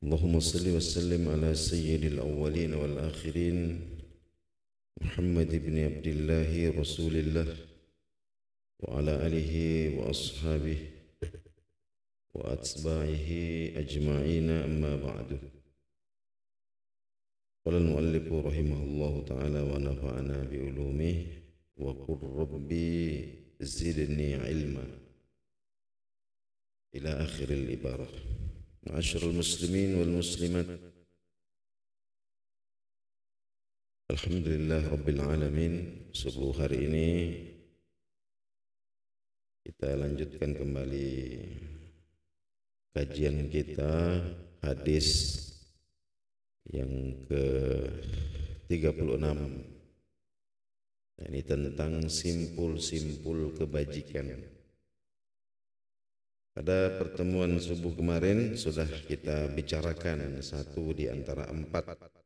اللهم صل وسلم على سيد الأولين والآخرين محمد بن عبد الله رسول الله وعلى آله وأصحابه وأتباعه أجمعين أما بعد. قال المؤلف رحمه الله تعالى ونفعنا بعلومه وقل ربي زدني علما إلى آخر العبارة. Ma'asyiral muslimin wal muslimat, alhamdulillah rabbil alamin. Subuh hari ini kita lanjutkan kembali kajian kita hadis yang ke-36. Ini tentang simpul-simpul kebajikan. Pada pertemuan subuh kemarin sudah kita bicarakan satu di antara 4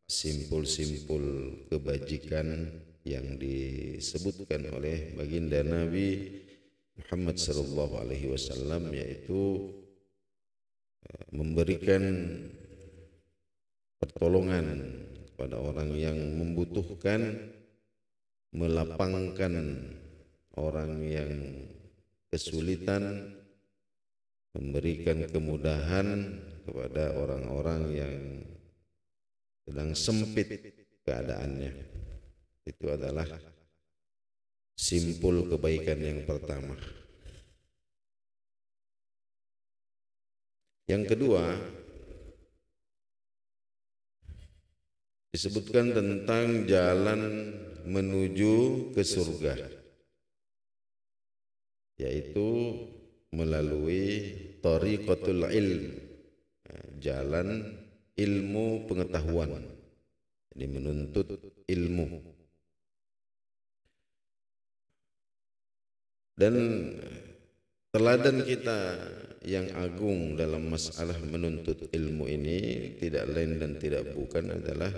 simpul-simpul kebajikan yang disebutkan oleh baginda Nabi Muhammad sallallahu alaihi wasallam, yaitu memberikan pertolongan kepada orang yang membutuhkan, melapangkan orang yang kesulitan, memberikan kemudahan kepada orang-orang yang sedang sempit keadaannya. Itu adalah simpul kebaikan yang pertama. Yang kedua, disebutkan tentang jalan menuju ke surga, yaitu melalui thariqatul ilm, jalan ilmu pengetahuan, jadi menuntut ilmu. Dan teladan kita yang agung dalam masalah menuntut ilmu ini tidak lain dan tidak bukan adalah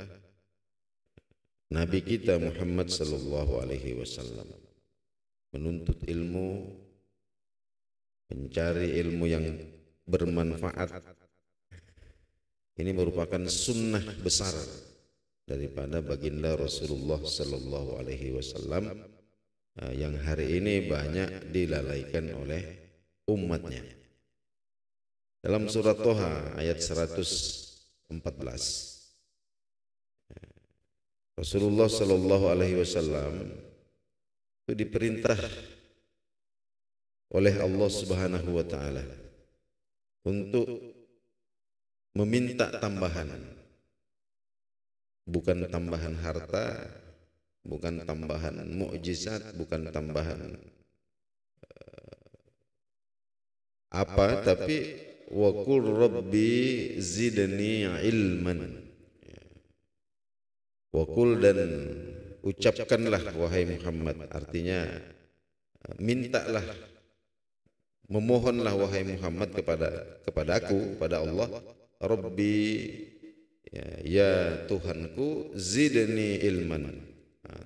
Nabi kita Muhammad sallallahu alaihi wasallam. Menuntut ilmu, mencari ilmu yang bermanfaat, ini merupakan sunnah besar daripada baginda Rasulullah sallallahu alaihi wasallam yang hari ini banyak dilalaikan oleh umatnya. Dalam surat Toha ayat 114, Rasulullah sallallahu alaihi wasallam itu diperintah oleh Allah Subhanahu wa taala untuk meminta tambahan, bukan tambahan harta, bukan tambahan mukjizat, bukan tambahan apa, tapi wa qul rabbi zidni ilman. Wa qul, dan ucapkanlah wahai Muhammad, artinya mintalah, memohonlah wahai Muhammad kepadaku, kepada Allah, Rabbi, ya Tuhanku, zidni ilman,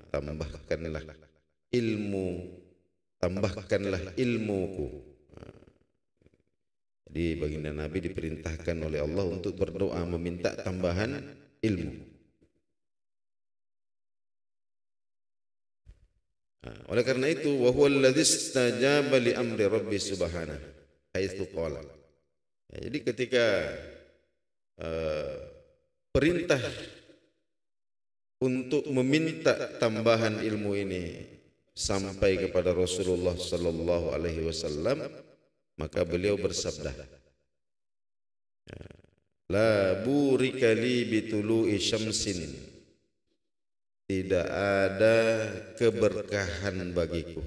tambahkanlah ilmu, tambahkanlah ilmuku. Jadi baginda Nabi diperintahkan oleh Allah untuk berdoa meminta tambahan ilmu. Oleh karena itu, wa huwa alladzi istajaba li amri rabbi subhanahu haitsu qala. Jadi ketika perintah untuk meminta tambahan ilmu ini sampai kepada Rasulullah sallallahu alaihi wasallam, maka beliau bersabda, la burika li bitulu'i syamsin, tidak ada keberkahan bagiku.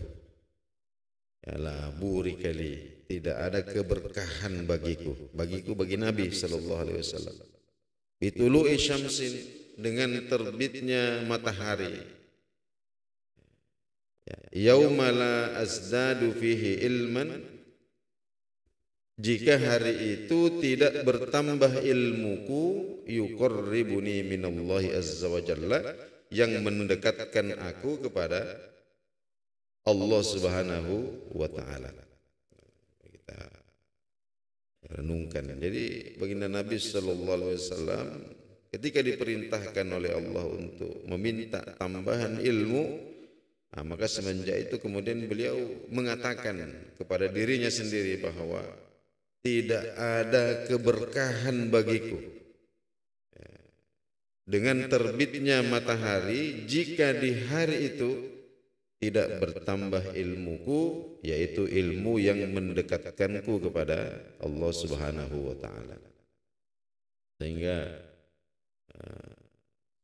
Ya la burika li, tidak ada keberkahan bagiku. Bagiku, bagi Nabi sallallahu alaihi wasallam. Bitulu'i syamsin, dengan terbitnya matahari. Yauma la azdadu fihi ilman, jika hari itu tidak bertambah ilmuku, yuqarribuni minallahi azza wa jalla, yang mendekatkan aku kepada Allah Subhanahu wa taala. Kita renungkan. Jadi baginda Nabi Sallallahu Alaihi Wasallam ketika diperintahkan oleh Allah untuk meminta tambahan ilmu, maka semenjak itu kemudian beliau mengatakan kepada dirinya sendiri bahwa tidak ada keberkahan bagiku dengan terbitnya matahari jika di hari itu tidak bertambah ilmuku, yaitu ilmu yang mendekatkanku kepada Allah Subhanahu wa taala. Sehingga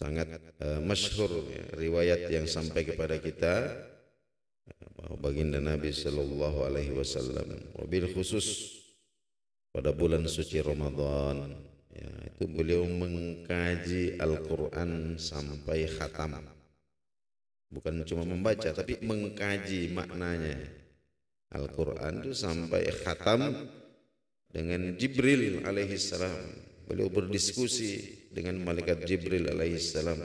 sangat masyhur ya, riwayat yang sampai kepada kita bahwa baginda Nabi sallallahu alaihi wasallam wabil khusus pada bulan suci Ramadan ya, itu beliau mengkaji Al-Qur'an sampai khatam. Bukan cuma membaca tapi mengkaji maknanya. Al-Qur'an itu sampai khatam dengan Jibril alaihi salam. Beliau berdiskusi dengan malaikat Jibril alaihi salam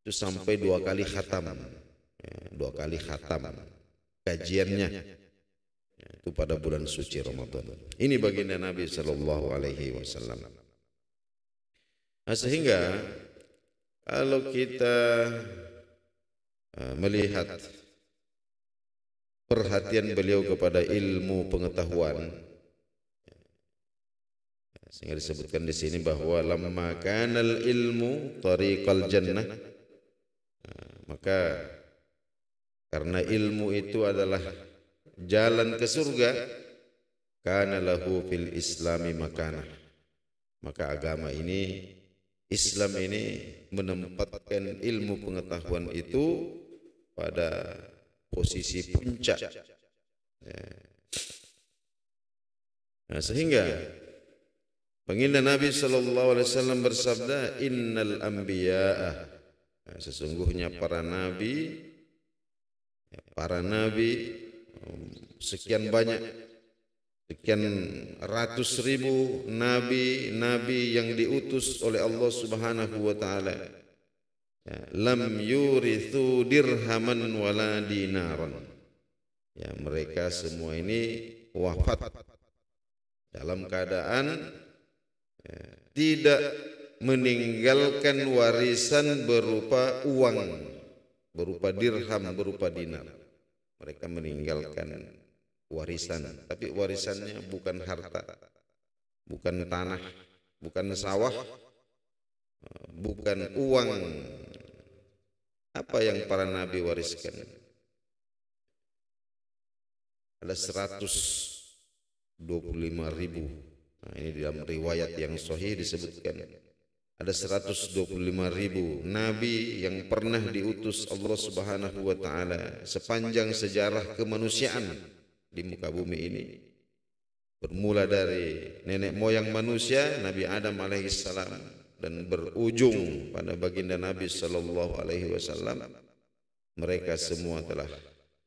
itu sampai 2 kali khatam ya, 2 kali khatam kajiannya ya, itu pada bulan suci Ramadan. Ini baginda Nabi sallallahu alaihi wasallam. Nah, sehingga kalau kita melihat perhatian beliau kepada ilmu pengetahuan, sehingga disebutkan di sini bahwa lamma kanal ilmu tariqal jannah, maka karena ilmu itu adalah jalan ke surga, kana lahu fil islami makanah, maka agama ini, Islam ini menempatkan ilmu pengetahuan itu pada posisi puncak ya. Nah, sehingga baginda Nabi sallallahu alaihi wasallam bersabda, innal anbiya'a, sesungguhnya para nabi sekian banyak, sekian ratus ribu nabi yang diutus oleh Allah Subhanahu wa taala, ya, lam yurithu dirhaman wala dinaran, ya, mereka semua ini wafat dalam keadaan tidak meninggalkan warisan berupa uang, berupa dirham, berupa dinar. Mereka meninggalkan warisan, tapi warisannya bukan harta, bukan tanah, bukan sawah, bukan uang. Apa yang para nabi wariskan? Ada 125.000. Nah, ini dalam riwayat yang sahih disebutkan ada 125.000 nabi yang pernah diutus Allah Subhanahu wa taala sepanjang sejarah kemanusiaan di muka bumi ini, bermula dari nenek moyang manusia Nabi Adam alaihissalam dan berujung pada baginda Nabi sallallahu alaihi wasallam. Mereka semua telah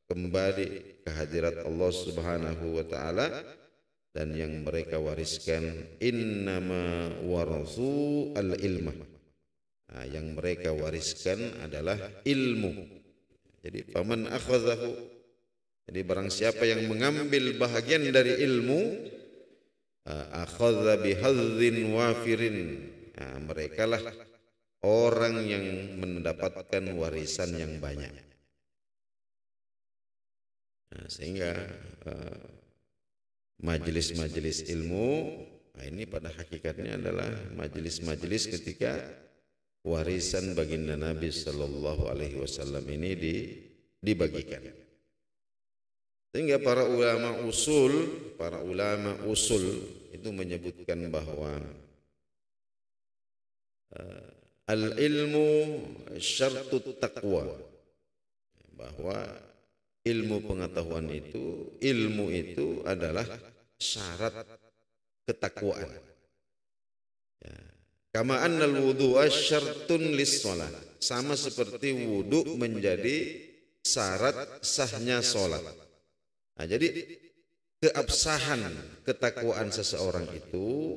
kembali ke hadirat Allah Subhanahu wa taala, dan yang mereka wariskan innama warathu al-ilmah. Nah, yang mereka wariskan adalah ilmu. Jadi faman akhadhahu, jadi barang siapa yang mengambil bahagian dari ilmu, akhadha bihadzin wafirin. Nah, merekalah orang yang mendapatkan warisan yang banyak. Nah, sehingga majelis-majelis ilmu, nah ini pada hakikatnya adalah majelis-majelis ketika warisan baginda Nabi sallallahu alaihi wasallam ini dibagikan. Sehingga para ulama usul itu menyebutkan bahwa al-ilmu syartut taqwa, bahwa ilmu pengetahuan itu, ilmu itu adalah syarat ketakwaan. Ya. Kama annal wudu'a syartun lis-shalah, sama seperti wudu menjadi syarat sahnya salat. Nah, jadi keabsahan ketakwaan seseorang itu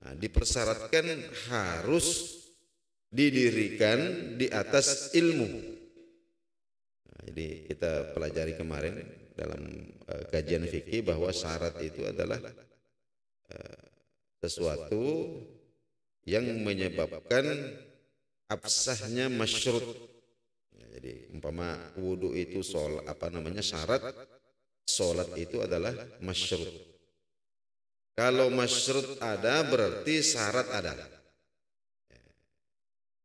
dipersyaratkan harus didirikan di atas ilmu. Jadi kita pelajari kemarin dalam kajian fikih bahwa syarat itu adalah sesuatu yang menyebabkan absahnya masyrut. Jadi umpama wudu itu syarat, salat itu adalah masyrut. Kalau masyrut ada berarti syarat ada.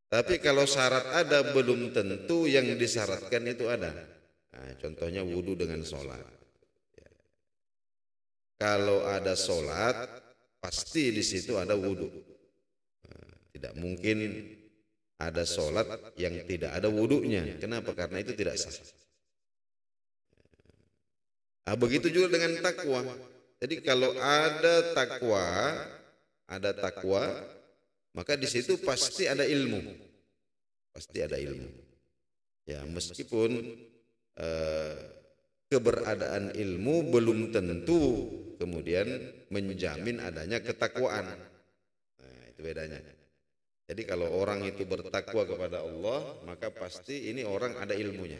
Tapi kalau syarat ada belum tentu yang disyaratkan itu ada. Nah, contohnya wudu dengan sholat. Kalau ada sholat pasti di situ ada wudu. Tidak mungkin ada sholat yang tidak ada wudunya. Kenapa? Karena itu tidak sah. Nah, begitu juga dengan takwa. Jadi kalau ada takwa, maka di situ pasti ada ilmu. Pasti ada ilmu. Ya, meskipun keberadaan ilmu belum tentu kemudian menjamin adanya ketakwaan. Nah, itu bedanya. Jadi kalau orang itu bertakwa kepada Allah, maka pasti ini orang ada ilmunya.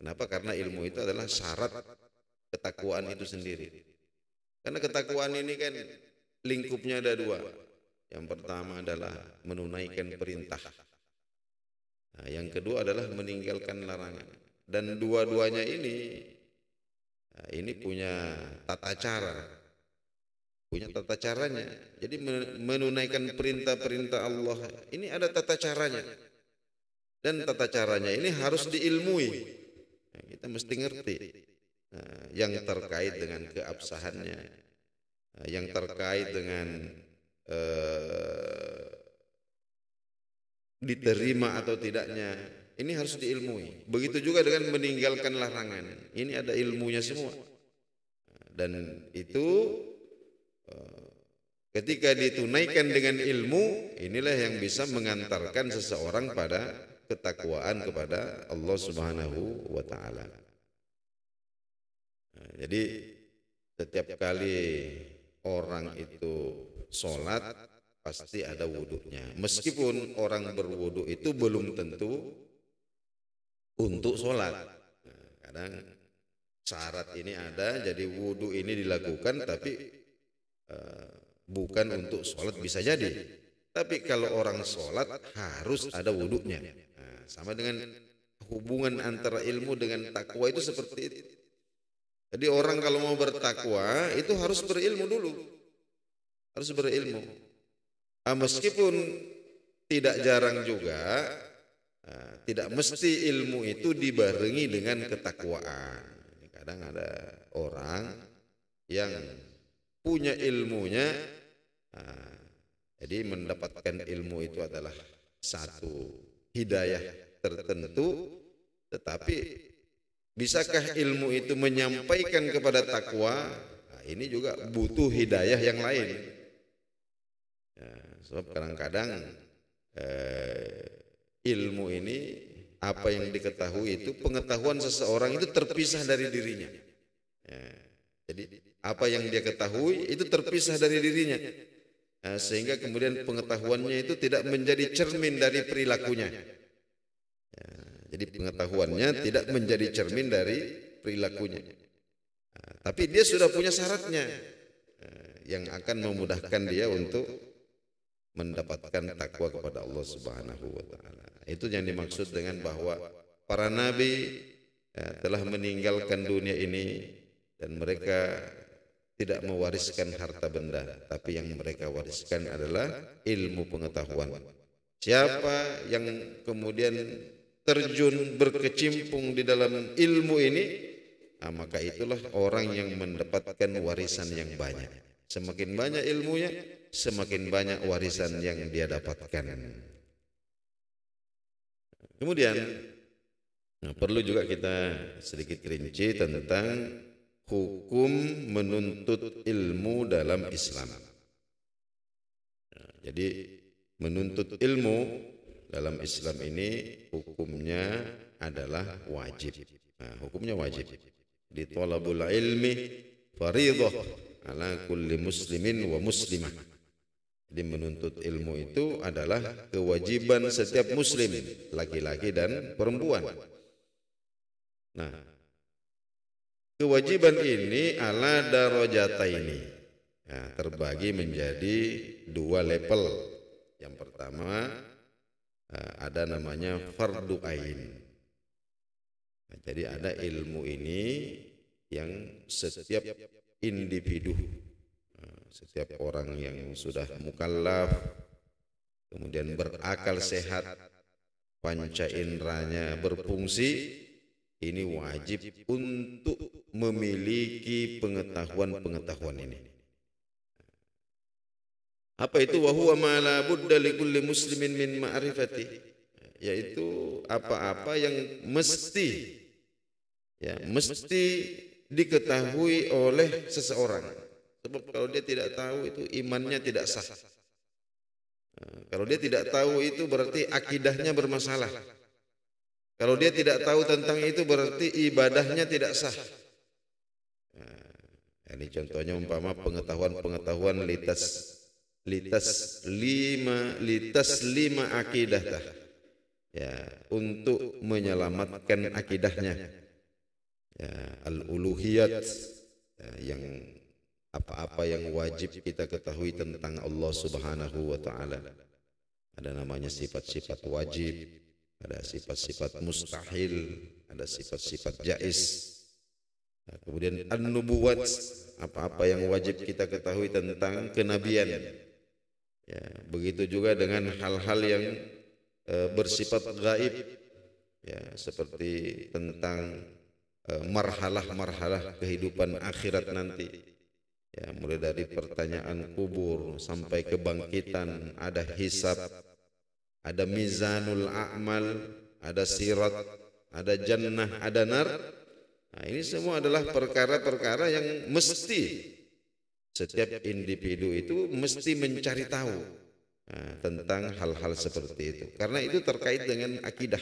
Kenapa? Karena ilmu itu adalah syarat ketakwaan itu sendiri. Karena ketakwaan ini kan lingkupnya ada dua. Yang pertama adalah menunaikan perintah. Nah, yang kedua adalah meninggalkan larangan. Dan dua-duanya ini punya tata cara. Punya tata caranya. Jadi menunaikan perintah-perintah Allah ini ada tata caranya. Dan tata caranya ini harus diilmui. Nah, kita mesti ngerti. Nah, yang terkait dengan keabsahannya, yang terkait dengan diterima atau tidaknya, ini harus diilmui. Begitu juga dengan meninggalkan larangan. Ini ada ilmunya semua. Dan itu ketika ditunaikan dengan ilmu, inilah yang bisa mengantarkan seseorang pada ketakwaan kepada Allah Subhanahu wa taala. Nah, jadi setiap kali orang itu sholat pasti ada wudunya. Meskipun orang berwudu itu belum tentu untuk sholat. Nah, kadang syarat ini ada, jadi wudu ini dilakukan, tapi bukan untuk sholat bisa jadi. Tapi kalau orang sholat harus ada wudunya. Nah, sama dengan hubungan antara ilmu dengan takwa itu seperti itu. Jadi orang kalau mau bertakwa itu harus berilmu dulu. Harus berilmu. Meskipun tidak jarang juga, tidak mesti ilmu itu dibarengi dengan ketakwaan. Kadang ada orang yang punya ilmunya, jadi mendapatkan ilmu itu adalah satu hidayah tertentu, tetapi bisakah ilmu itu menyampaikan kepada takwa? Nah, ini juga butuh hidayah yang lain. Ya, sebab kadang-kadang ilmu ini apa yang diketahui itu pengetahuan seseorang itu terpisah dari dirinya. Ya, jadi apa yang dia ketahui itu terpisah dari dirinya, sehingga kemudian pengetahuannya itu tidak menjadi cermin dari perilakunya. Jadi pengetahuannya tidak menjadi cermin dari perilakunya. Tapi dia sudah punya syaratnya yang akan memudahkan dia untuk mendapatkan takwa kepada Allah Subhanahu wa taala. Itu yang dimaksud dengan bahwa para nabi telah meninggalkan dunia ini dan mereka tidak mewariskan harta benda, tapi yang mereka wariskan adalah ilmu pengetahuan. Siapa yang kemudian terjun berkecimpung di dalam ilmu ini, maka itulah orang yang mendapatkan warisan yang banyak. Semakin banyak ilmunya, semakin banyak warisan yang dia dapatkan. Kemudian perlu juga kita sedikit rinci tentang hukum menuntut ilmu dalam Islam. Jadi menuntut ilmu dalam Islam ini hukumnya adalah wajib. Nah, hukumnya wajib. Di thalabul ilmi fardhah ala kulli muslimin wa muslimah. Jadi menuntut ilmu itu adalah kewajiban setiap muslim, laki-laki dan perempuan. Nah, kewajiban ini ala darajataini. Ya, terbagi menjadi dua level. Yang pertama ada namanya fardu ain. Nah, jadi ada ilmu ini yang setiap individu, setiap orang yang sudah mukallaf, kemudian berakal sehat, panca inderanya berfungsi, ini wajib untuk memiliki pengetahuan-pengetahuan ini. Apa itu? Wa huwa ma la budda likulli muslimin min ma'rifati, yaitu apa-apa yang mesti diketahui oleh seseorang. Sebab kalau dia tidak tahu itu imannya tidak sah. Kalau dia tidak tahu itu berarti akidahnya bermasalah. Kalau dia tidak tahu tentang itu berarti ibadahnya tidak sah. Ini contohnya umpama pengetahuan litas lima akidah, ya, untuk menyelamatkan akidahnya, ya, al-uluhiyat, ya, yang apa-apa yang wajib kita ketahui tentang Allah Subhanahu wa taala. Ada namanya sifat-sifat wajib, ada sifat-sifat mustahil, ada sifat-sifat jaiz. Nah, kemudian an-nubuwat, apa-apa yang wajib kita ketahui tentang kenabian. Ya, begitu juga dengan hal-hal yang bersifat gaib, ya, seperti tentang marhalah-marhalah kehidupan akhirat nanti. Ya, mulai dari pertanyaan kubur sampai kebangkitan, ada hisab, ada mizanul a'mal, ada sirat, ada jannah, ada nar. Nah, ini semua adalah perkara-perkara yang mesti setiap individu itu mesti mencari tahu tentang hal-hal seperti itu, karena itu terkait dengan akidah,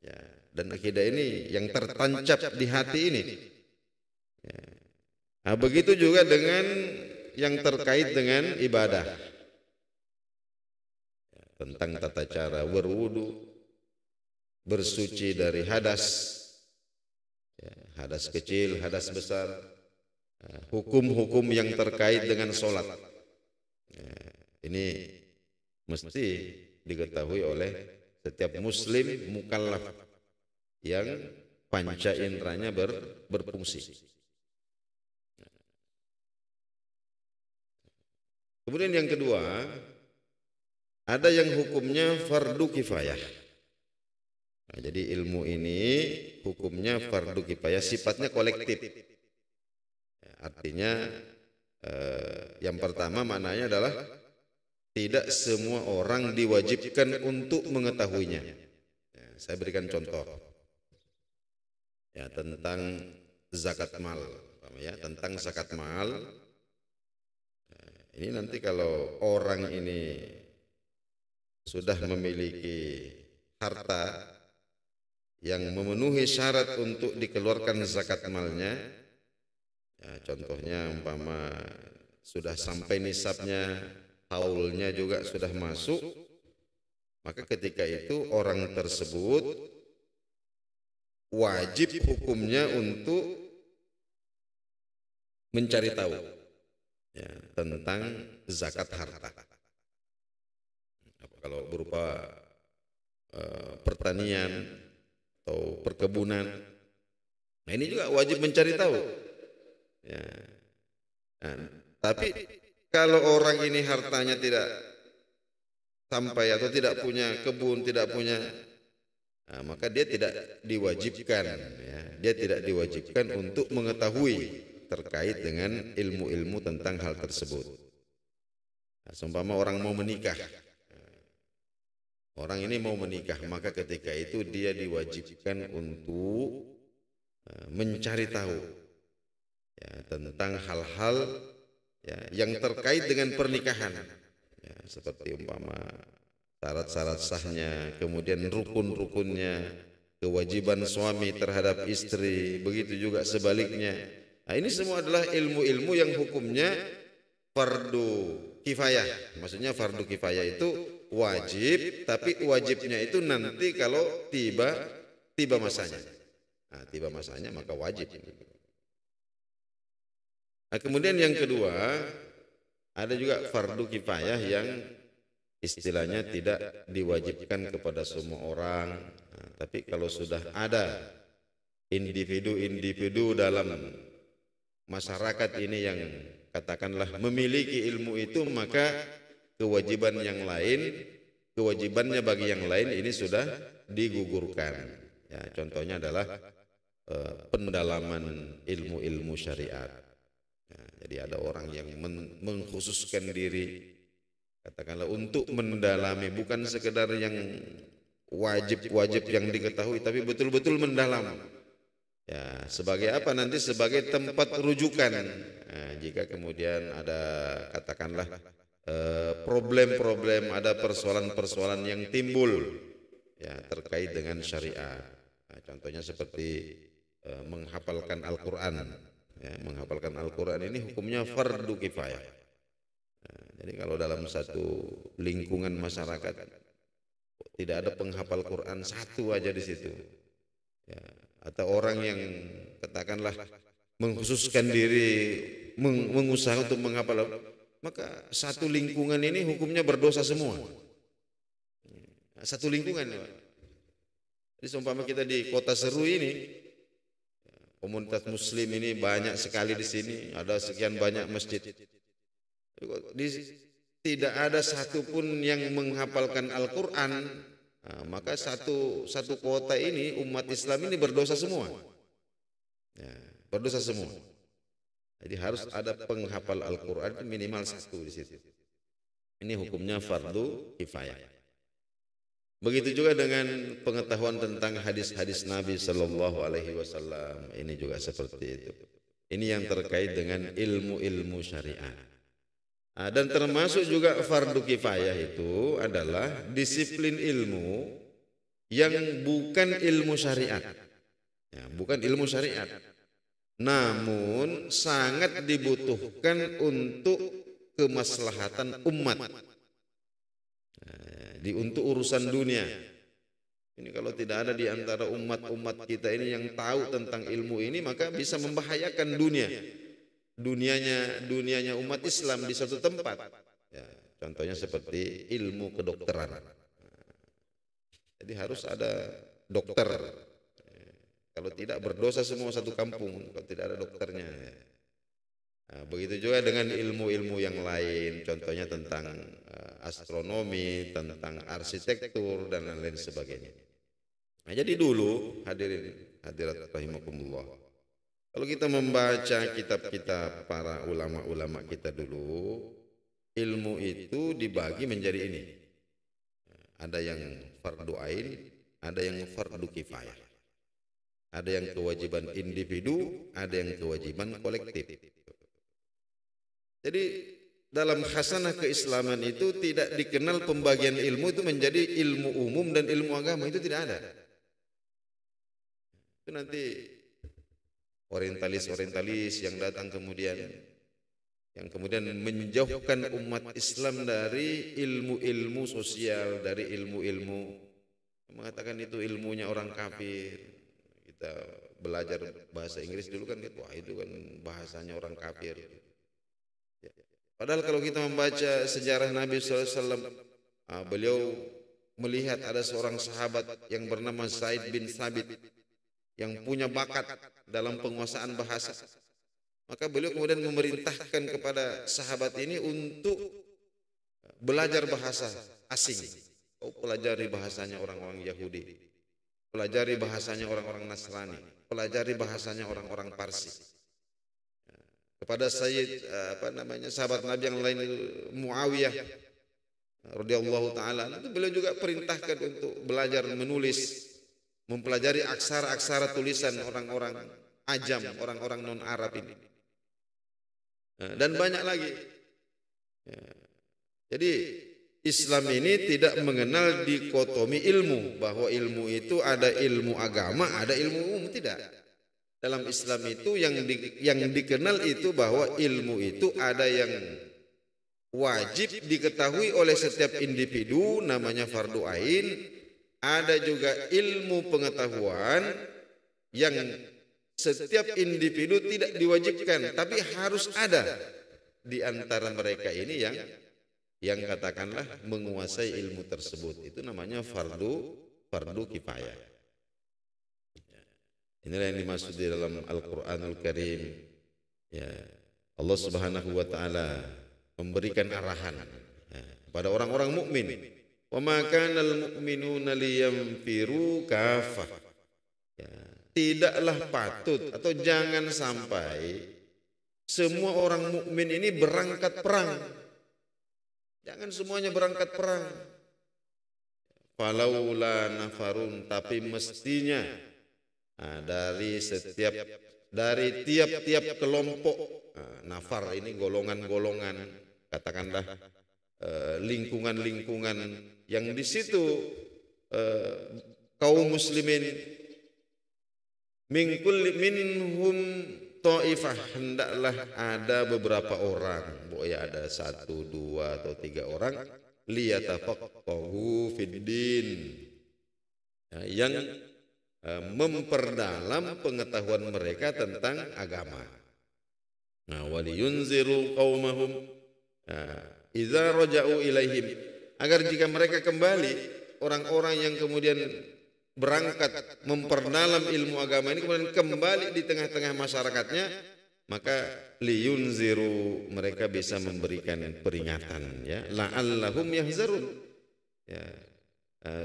ya, dan akidah ini yang tertancap di hati ini, ya. Nah, begitu juga dengan yang terkait dengan ibadah, ya, tentang tata cara berwudu, bersuci dari hadas, ya, hadas kecil, hadas besar, hukum-hukum yang terkait dengan sholat. Ini mesti diketahui oleh setiap muslim mukallaf yang panca inderanya berfungsi. Kemudian yang kedua, ada yang hukumnya fardu kifayah. Nah, jadi ilmu ini hukumnya fardu kifayah, sifatnya kolektif. Artinya yang pertama maknanya adalah tidak semua orang diwajibkan untuk mengetahuinya. Ya, saya berikan contoh, ya, tentang zakat mal, ya, tentang zakat mal. Ini nanti kalau orang ini sudah memiliki harta yang memenuhi syarat untuk dikeluarkan zakat malnya, ya, contohnya umpama sudah sampai nisabnya, haulnya juga sudah masuk, maka ketika itu orang tersebut wajib hukumnya untuk mencari tahu, ya, tentang zakat harta. Kalau berupa pertanian atau perkebunan, nah ini juga wajib mencari tahu, ya. Nah, tapi kalau orang ini hartanya tidak sampai atau tidak punya kebun, tidak punya, nah, maka dia tidak diwajibkan, ya, dia tidak diwajibkan untuk mengetahui terkait dengan ilmu-ilmu tentang hal tersebut. Nah, seumpama orang mau menikah, orang ini mau menikah, maka ketika itu dia diwajibkan untuk mencari tahu, ya, tentang hal-hal, ya, yang terkait dengan pernikahan, ya, seperti umpama syarat-syarat sahnya, kemudian rukun-rukunnya, kewajiban suami terhadap istri, begitu juga sebaliknya. Nah, ini semua adalah ilmu-ilmu yang hukumnya fardu kifayah. Maksudnya fardu kifayah itu wajib, tapi wajibnya itu nanti kalau tiba masanya. Nah, tiba masanya maka wajib. Nah, kemudian yang kedua, ada juga fardu kifayah yang istilahnya tidak diwajibkan kepada semua orang. Nah, tapi kalau sudah ada individu-individu dalam masyarakat ini yang katakanlah memiliki ilmu itu, maka kewajiban yang lain, kewajibannya bagi yang lain ini sudah digugurkan. Ya, contohnya adalah pendalaman ilmu-ilmu syariat. Ya, jadi ada orang yang mengkhususkan diri, katakanlah untuk mendalami, bukan sekedar yang wajib-wajib yang diketahui, tapi betul-betul mendalam. Ya, sebagai apa nanti? Sebagai tempat rujukan. Nah, jika kemudian ada katakanlah problem-problem, ada persoalan-persoalan yang timbul ya terkait dengan syariat. Nah, contohnya seperti menghafalkan Al-Quran. Ya, menghafalkan Al-Quran ini hukumnya fardu kifayah. Nah, jadi kalau dalam satu lingkungan masyarakat tidak ada penghafal Quran satu aja di situ, ya, atau orang yang katakanlah mengkhususkan diri, mengusaha untuk menghafal, maka satu lingkungan ini hukumnya berdosa semua. Satu lingkungan. Jadi seumpama kita di Kota Seru ini, komunitas Muslim ini banyak sekali di sini, ada sekian banyak masjid. Tidak ada satupun yang menghafalkan Al-Quran, nah, maka satu kota ini umat Islam ini berdosa semua. Ya, berdosa semua. Jadi harus ada penghafal Al-Quran minimal satu di situ. Ini hukumnya fardu kifayah. Begitu juga dengan pengetahuan tentang hadis-hadis Nabi Sallallahu Alaihi Wasallam. Ini juga seperti itu. Ini yang terkait dengan ilmu-ilmu syariat. Nah, dan termasuk juga fardu kifayah itu adalah disiplin ilmu yang bukan ilmu syariat. Ya, bukan ilmu syariat. Namun sangat dibutuhkan untuk kemaslahatan umat. Untuk urusan dunia. Ini kalau tidak ada di antara umat-umat kita ini yang tahu tentang ilmu ini, maka bisa membahayakan dunianya umat Islam di suatu tempat. Ya, contohnya seperti ilmu kedokteran. Jadi harus ada dokter. Kalau tidak berdosa semua satu kampung kalau tidak ada dokternya. Nah, begitu juga dengan ilmu-ilmu yang lain, contohnya tentang astronomi, tentang arsitektur dan lain-lain sebagainya. Nah, jadi dulu hadirat rahimakumullah, kalau kita membaca kitab-kitab para ulama-ulama kita dulu, ilmu itu dibagi menjadi ini. Ada yang fardu ain, ada yang fardu kifayah. Ada yang kewajiban individu, ada yang kewajiban kolektif. Jadi dalam khasanah keislaman itu tidak dikenal pembagian ilmu itu menjadi ilmu umum dan ilmu agama, itu tidak ada. Itu nanti orientalis yang datang kemudian menjauhkan umat Islam dari ilmu-ilmu sosial, dari ilmu-ilmu, mengatakan itu ilmunya orang kafir. Kita belajar bahasa Inggris dulu kan, wah itu kan bahasanya orang kafir. Ya. Padahal kalau kita membaca sejarah Nabi SAW, beliau melihat ada seorang sahabat yang bernama Zaid bin Thabit yang punya bakat dalam penguasaan bahasa. Maka beliau kemudian memerintahkan kepada sahabat ini untuk belajar bahasa asing. Pelajari bahasanya orang-orang Yahudi, pelajari bahasanya orang-orang Nasrani, pelajari bahasanya orang-orang Parsi. Kepada sahabat Nabi yang lain, Muawiyah radhiyallahu taala, itu beliau juga perintahkan untuk belajar menulis, mempelajari aksara-aksara tulisan orang-orang ajam, orang-orang non-Arab ini. Dan banyak lagi. Jadi Islam ini tidak mengenal dikotomi ilmu, bahwa ilmu itu ada ilmu agama, ada ilmu umum, tidak. Dalam Islam itu yang dikenal itu bahwa ilmu itu ada yang wajib diketahui oleh setiap individu, namanya fardu ain. Ada juga ilmu pengetahuan yang setiap individu tidak diwajibkan, tapi harus ada di antara mereka ini yang katakanlah menguasai ilmu tersebut. Itu namanya fardu kifayah. Inilah yang dimaksud di dalam Al-Qur'anul Karim. Ya, Allah Subhanahu wa taala memberikan arahan kepada orang-orang mukmin. Wa ma kanal mu'minuna liyamfiru kafah. Ya, tidaklah patut atau jangan sampai semua orang mukmin ini berangkat perang. Jangan semuanya berangkat perang. Falaula nafarun, tapi mestinya dari tiap-tiap kelompok, nafar ini golongan-golongan, katakanlah lingkungan-lingkungan yang di situ kaum muslimin minhum ta'ifah, hendaklah ada beberapa orang, boleh ada 1, 2 atau 3 orang, liyatafaqahu fid din, yang memperdalam pengetahuan mereka tentang agama. Nah, waliyunziru qaumahum idza raja'u ilaihim, agar jika mereka kembali, orang-orang yang kemudian berangkat memperdalam ilmu agama ini kemudian kembali di tengah-tengah masyarakatnya, maka liyunziru, mereka bisa memberikan peringatan, ya, la'allahum yahzarun, ya,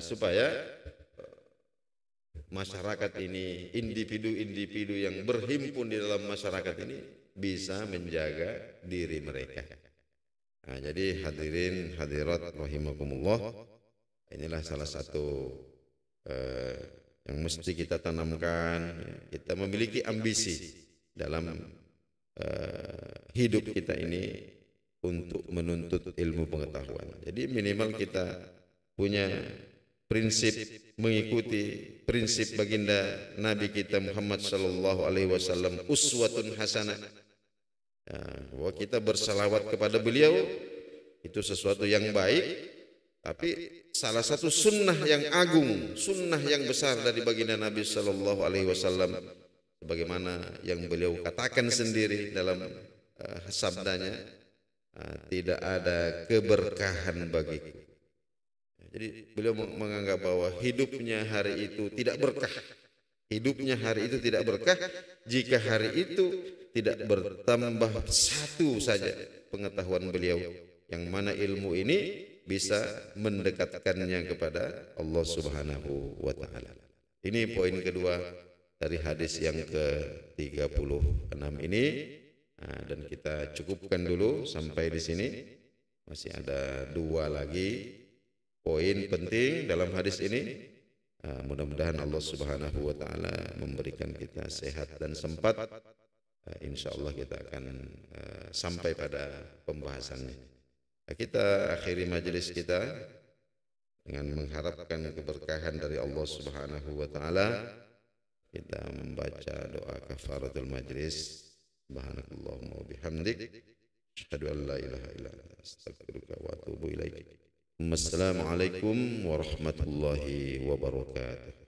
supaya masyarakat ini, individu-individu yang berhimpun di dalam masyarakat ini bisa menjaga diri mereka. Nah, jadi hadirin hadirat rahimakumullah, inilah salah satu yang mesti kita tanamkan. Kita memiliki ambisi dalam hidup kita ini untuk menuntut ilmu pengetahuan. Jadi minimal kita punya prinsip, mengikuti prinsip baginda Nabi kita Muhammad sallallahu alaihi wasallam, uswatun hasanah. Ya, bahwa kita bersalawat kepada beliau itu sesuatu yang baik, tapi salah satu sunnah yang agung, sunnah yang besar dari baginda Nabi sallallahu alaihi wasallam, sebagaimana yang beliau katakan sendiri dalam sabdanya, tidak ada keberkahan bagiku. Jadi beliau menganggap bahwa hidupnya hari itu tidak berkah. Hidupnya hari itu tidak berkah jika hari itu tidak bertambah satu saja pengetahuan beliau, yang mana ilmu ini bisa mendekatkannya kepada Allah Subhanahu wa taala. Ini poin kedua dari hadis yang ke-36 ini. Nah, dan kita cukupkan dulu sampai di sini. Masih ada 2 lagi poin penting dalam hadis ini. Mudah-mudahan Allah Subhanahu wa taala memberikan kita sehat dan sempat. Insyaallah kita akan sampai pada pembahasannya. Kita akhiri majelis kita dengan mengharapkan keberkahan dari Allah Subhanahu wa taala. Kita membaca doa kafaratul majlis. Subhanakallahumma wa bihamdik, asyhadu an la ilaha illa anta, astaghfiruka wa atubu ilaik. Assalamualaikum warahmatullahi wabarakatuh.